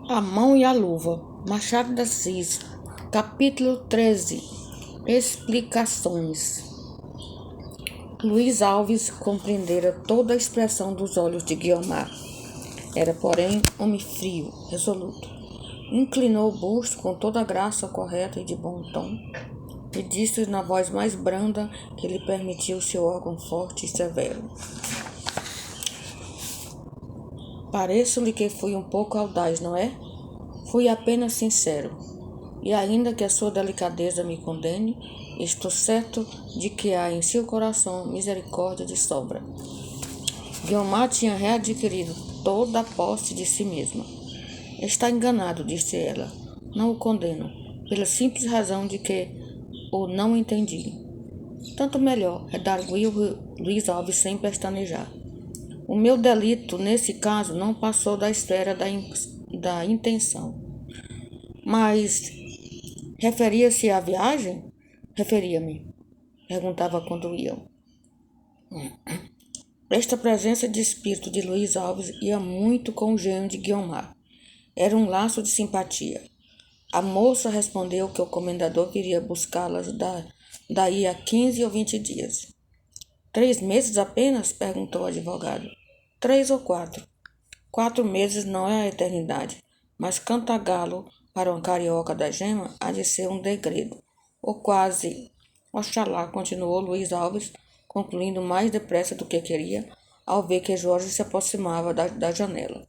A mão e a luva. Machado de Assis. Capítulo 13. Explicações. Luiz Alves compreendera toda a expressão dos olhos de Guiomar. Era, porém, homem frio, resoluto. Inclinou o busto com toda a graça correta e de bom tom, e disse na voz mais branda que lhe permitiu seu órgão forte e severo: Pareço-lhe que fui um pouco audaz, não é? Fui apenas sincero, e ainda que a sua delicadeza me condene, estou certo de que há em seu coração misericórdia de sobra. Guiomar tinha readquirido toda a posse de si mesma. Está enganado, disse ela. Não o condeno, pela simples razão de que o não entendi. Tanto melhor, redarguiu Luiz Alves sem pestanejar. O meu delito, nesse caso, não passou da esfera da intenção. Mas referia-se à viagem? Referia-me, perguntava quando iam. Esta presença de espírito de Luiz Alves ia muito com o gênio de Guiomar. Era um laço de simpatia. A moça respondeu que o comendador viria buscá-las daí a 15 ou 20 dias. 3 meses apenas? Perguntou o advogado. 3 ou 4. 4 meses não é a eternidade, mas Cantagalo, para uma carioca da gema, há de ser um degredo. Ou quase. Oxalá, continuou Luiz Alves, concluindo mais depressa do que queria, ao ver que Jorge se aproximava da janela.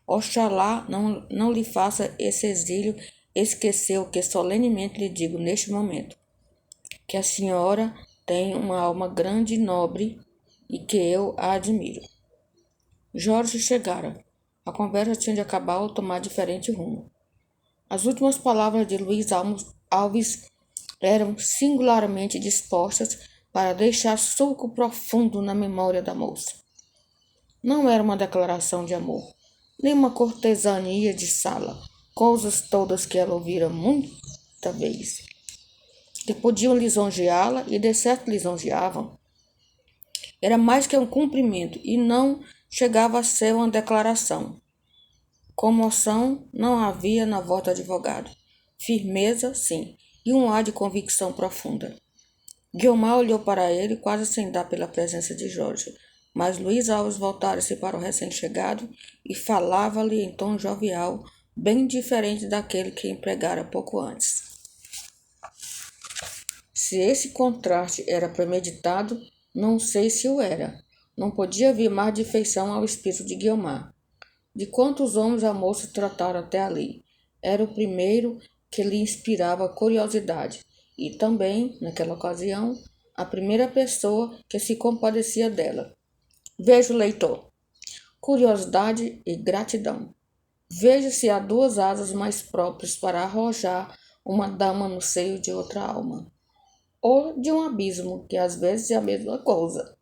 Oxalá não lhe faça esse exílio esquecer o que solenemente lhe digo neste momento, que a senhora tem uma alma grande e nobre e que eu a admiro. Jorge chegara. A conversa tinha de acabar ou tomar diferente rumo. As últimas palavras de Luiz Alves eram singularmente dispostas para deixar sulco profundo na memória da moça. Não era uma declaração de amor, nem uma cortesania de sala, coisas todas que ela ouvira muita vez, que podiam lisonjeá-la e de certo lisonjeavam. Era mais que um cumprimento e não chegava a ser uma declaração. Comoção não havia na voz do advogado. Firmeza, sim, e um ar de convicção profunda. Guiomar olhou para ele, quase sem dar pela presença de Jorge, mas Luiz Alves voltara-se para o recém-chegado e falava-lhe em tom jovial, bem diferente daquele que empregara pouco antes. Se esse contraste era premeditado, não sei se o era. Não podia vir mais de feição ao espírito de Guiomar. De quantos homens a moça tratara até ali, era o primeiro que lhe inspirava curiosidade, e também, naquela ocasião, a primeira pessoa que se compadecia dela. Veja o leitor. Curiosidade e gratidão. Veja se há 2 asas mais próprias para arrojar uma dama no seio de outra alma, ou de um abismo, que às vezes é a mesma coisa.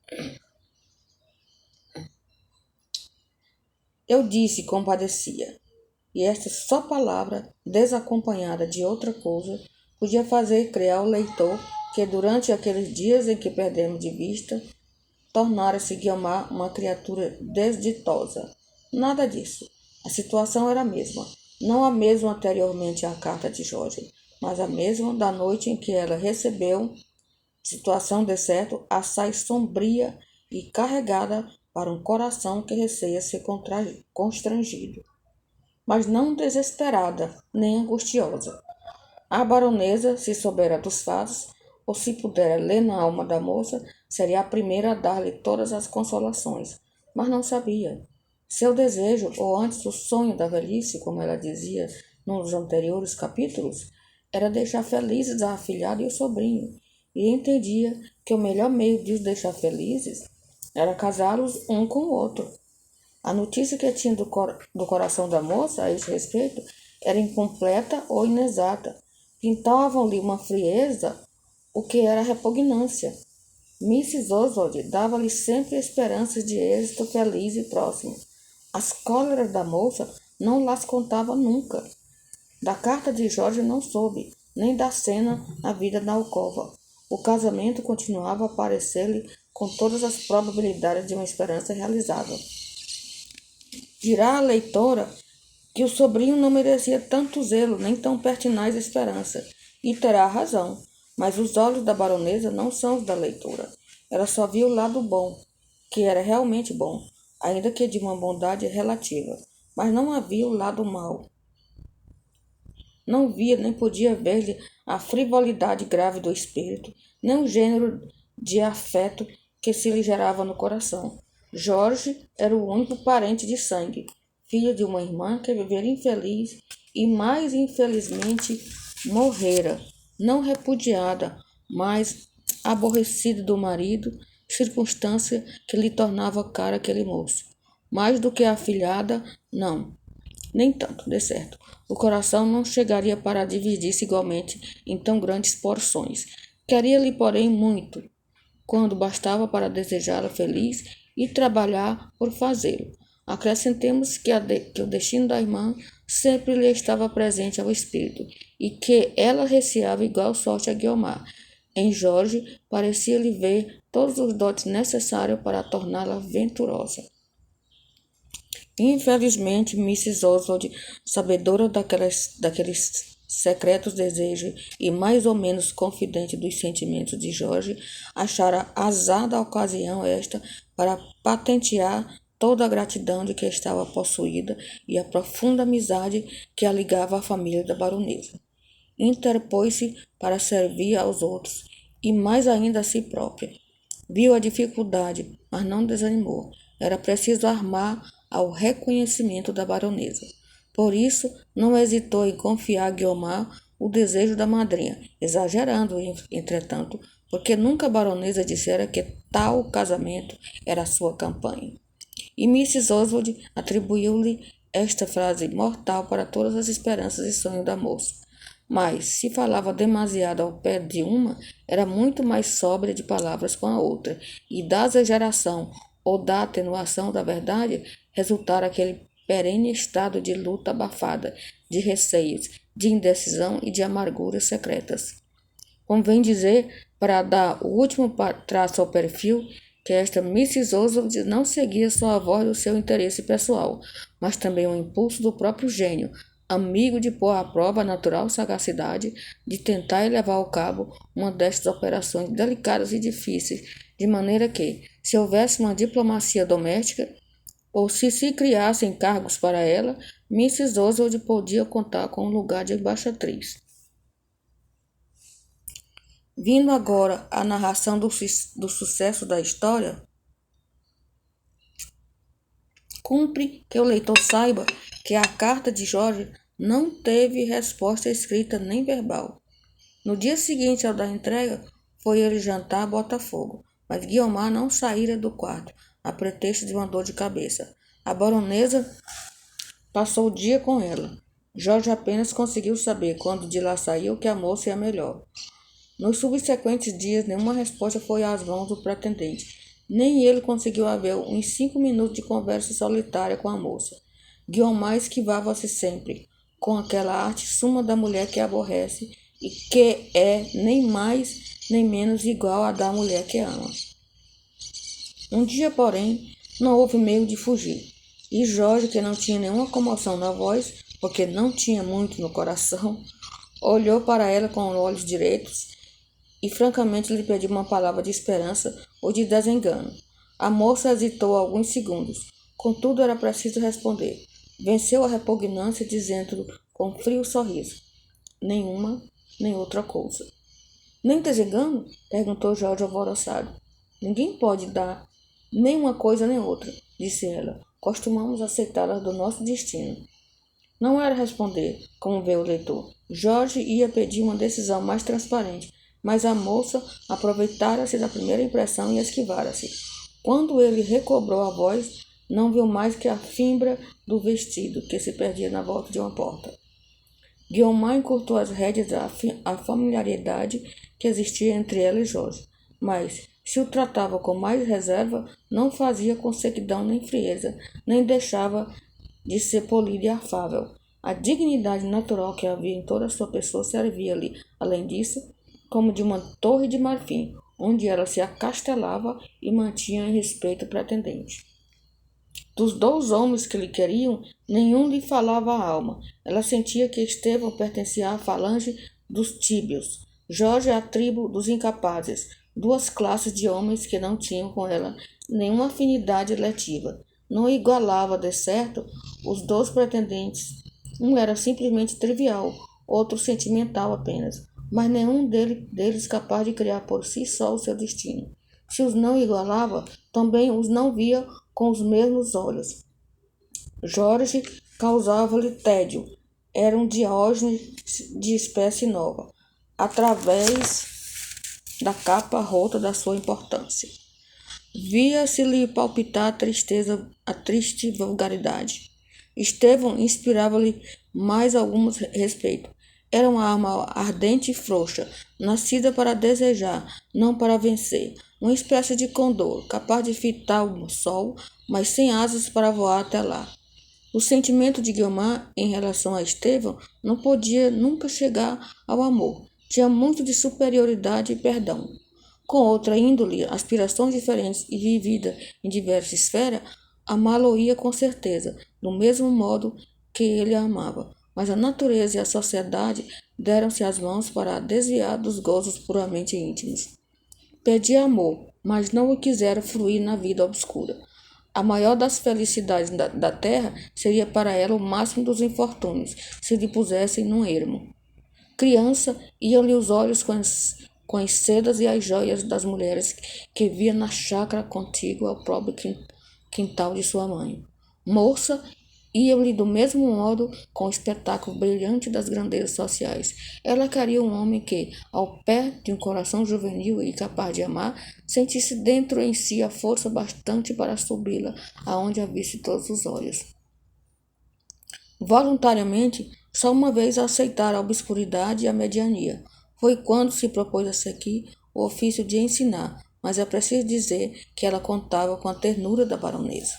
Eu disse compadecia, e esta só palavra, desacompanhada de outra coisa, podia fazer crer ao leitor que durante aqueles dias em que perdemos de vista, tornara-se Guiomar uma criatura desditosa. Nada disso. A situação era a mesma. Não a mesma anteriormente à carta de Jorge, mas a mesma da noite em que ela recebeu, situação de certo, assaz sombria e carregada para um coração que receia ser constrangido, mas não desesperada nem angustiosa. A baronesa, se soubera dos fatos, ou se pudera ler na alma da moça, seria a primeira a dar-lhe todas as consolações, mas não sabia. Seu desejo, ou antes o sonho da velhice, como ela dizia nos anteriores capítulos, era deixar felizes a afilhada e o sobrinho, e entendia que o melhor meio de os deixar felizes era casá-los um com o outro. A notícia que tinha do coração da moça a esse respeito era incompleta ou inexata. Pintavam-lhe uma frieza, o que era repugnância. Mrs. Oswald dava-lhe sempre esperanças de êxito feliz e próximo. As cóleras da moça não las contava nunca. Da carta de Jorge não soube, nem da cena na vida da alcova. O casamento continuava a parecer-lhe com todas as probabilidades de uma esperança realizável. Dirá a leitora que o sobrinho não merecia tanto zelo, nem tão pertinaz esperança, e terá razão. Mas os olhos da baronesa não são os da leitora. Ela só viu o lado bom, que era realmente bom, ainda que de uma bondade relativa, mas não havia o lado mau. Não via nem podia ver-lhe a frivolidade grave do espírito, nem o gênero de afeto que se lhe gerava no coração. Jorge era o único parente de sangue, filho de uma irmã que vivera infeliz e mais infelizmente morrera, não repudiada, mas aborrecida do marido, circunstância que lhe tornava cara aquele moço. Mais do que a afilhada, não. Nem tanto, de certo. O coração não chegaria para dividir-se igualmente em tão grandes porções. Queria-lhe, porém, muito, quando bastava para desejá-la feliz e trabalhar por fazê-lo. Acrescentemos que o destino da irmã sempre lhe estava presente ao espírito e que ela receava igual sorte a Guiomar. Em Jorge parecia-lhe ver todos os dotes necessários para torná-la venturosa. Infelizmente, Mrs. Oswald, sabedora daqueles secretos desejos e mais ou menos confidente dos sentimentos de Jorge, achara azada a ocasião esta para patentear toda a gratidão de que estava possuída e a profunda amizade que a ligava à família da baronesa. Interpôs-se para servir aos outros e mais ainda a si própria. Viu a dificuldade, mas não desanimou. Era preciso armar ao reconhecimento da baronesa. Por isso, não hesitou em confiar a Guiomar o desejo da madrinha, exagerando, entretanto, porque nunca a baronesa dissera que tal casamento era a sua campanha. E Mrs. Oswald atribuiu-lhe esta frase mortal para todas as esperanças e sonhos da moça. Mas, se falava demasiado ao pé de uma, era muito mais sóbria de palavras com a outra, e da exageração ou da atenuação da verdade resultara aquele perene estado de luta abafada, de receios, de indecisão e de amarguras secretas. Convém dizer, para dar o último traço ao perfil, que esta Mrs. Oswald não seguia só a voz do seu interesse pessoal, mas também o impulso do próprio gênio, amigo de pôr à prova a natural sagacidade de tentar e levar ao cabo uma destas operações delicadas e difíceis, de maneira que, se houvesse uma diplomacia doméstica, ou se criassem cargos para ela, Mrs. Oswald podia contar com um lugar de embaixatriz. Vindo agora à narração do sucesso da história, cumpre que o leitor saiba que a carta de Jorge não teve resposta escrita nem verbal. No dia seguinte ao da entrega, foi ele jantar a Botafogo, mas Guiomar não saíra do quarto, a pretexto de uma dor de cabeça. A baronesa passou o dia com ela. Jorge apenas conseguiu saber, quando de lá saiu, que a moça ia melhor. Nos subsequentes dias, nenhuma resposta foi às mãos do pretendente. Nem ele conseguiu haver uns 5 minutos de conversa solitária com a moça. Guiomar esquivava-se sempre, com aquela arte suma da mulher que aborrece e que é nem mais nem menos igual à da mulher que ama. Um dia, porém, não houve meio de fugir, e Jorge, que não tinha nenhuma comoção na voz, porque não tinha muito no coração, olhou para ela com olhos direitos e francamente lhe pediu uma palavra de esperança ou de desengano. A moça hesitou alguns segundos, contudo era preciso responder. Venceu a repugnância, dizendo com frio sorriso: nenhuma, nem outra coisa. Nem desengano? Perguntou Jorge alvoroçado. Ninguém pode dar nem uma coisa nem outra, disse ela. Costumamos aceitá-las do nosso destino. Não era responder, como vê o leitor. Jorge ia pedir uma decisão mais transparente, mas a moça aproveitara-se da primeira impressão e esquivara-se. Quando ele recobrou a voz, não viu mais que a fimbra do vestido que se perdia na volta de uma porta. Guiomar encurtou as rédeas à familiaridade que existia entre ela e Jorge, mas, se o tratava com mais reserva, não fazia com sequidão nem frieza, nem deixava de ser polido e afável. A dignidade natural que havia em toda a sua pessoa servia-lhe, além disso, como de uma torre de marfim, onde ela se acastelava e mantinha em respeito o pretendente. Dos 2 homens que lhe queriam, nenhum lhe falava a alma. Ela sentia que Estevão pertencia à falange dos tíbios, Jorge à tribo dos incapazes, 2 classes de homens que não tinham com ela nenhuma afinidade letiva. Não igualava, de certo, os 2 pretendentes. Um era simplesmente trivial, outro sentimental apenas, mas nenhum deles capaz de criar por si só o seu destino. Se os não igualava, também os não via com os mesmos olhos. Jorge causava-lhe tédio. Era um Diógenes de espécie nova, através da capa rota da sua importância. Via-se-lhe palpitar a triste vulgaridade. Estevão inspirava-lhe mais algum respeito. Era uma alma ardente e frouxa, nascida para desejar, não para vencer. Uma espécie de condor, capaz de fitar o sol, mas sem asas para voar até lá. O sentimento de Guiomar em relação a Estevão não podia nunca chegar ao amor. Tinha muito de superioridade e perdão. Com outra índole, aspirações diferentes e vivida em diversas esferas, amá-lo-ia com certeza, do mesmo modo que ele a amava. Mas a natureza e a sociedade deram-se as mãos para a desviar dos gozos puramente íntimos. Pedia amor, mas não o quisera fluir na vida obscura. A maior das felicidades da terra seria para ela o máximo dos infortúnios, se lhe pusessem num ermo. Criança, iam-lhe os olhos com as sedas e as joias das mulheres que via na chácara contígua ao próprio quintal de sua mãe. Moça, iam-lhe do mesmo modo com o espetáculo brilhante das grandezas sociais. Ela queria um homem que, ao pé de um coração juvenil e capaz de amar, sentisse dentro em si a força bastante para subi-la aonde a visse todos os olhos. Voluntariamente, só uma vez aceitara a obscuridade e a mediania. Foi quando se propôs a seguir o ofício de ensinar, mas é preciso dizer que ela contava com a ternura da baronesa.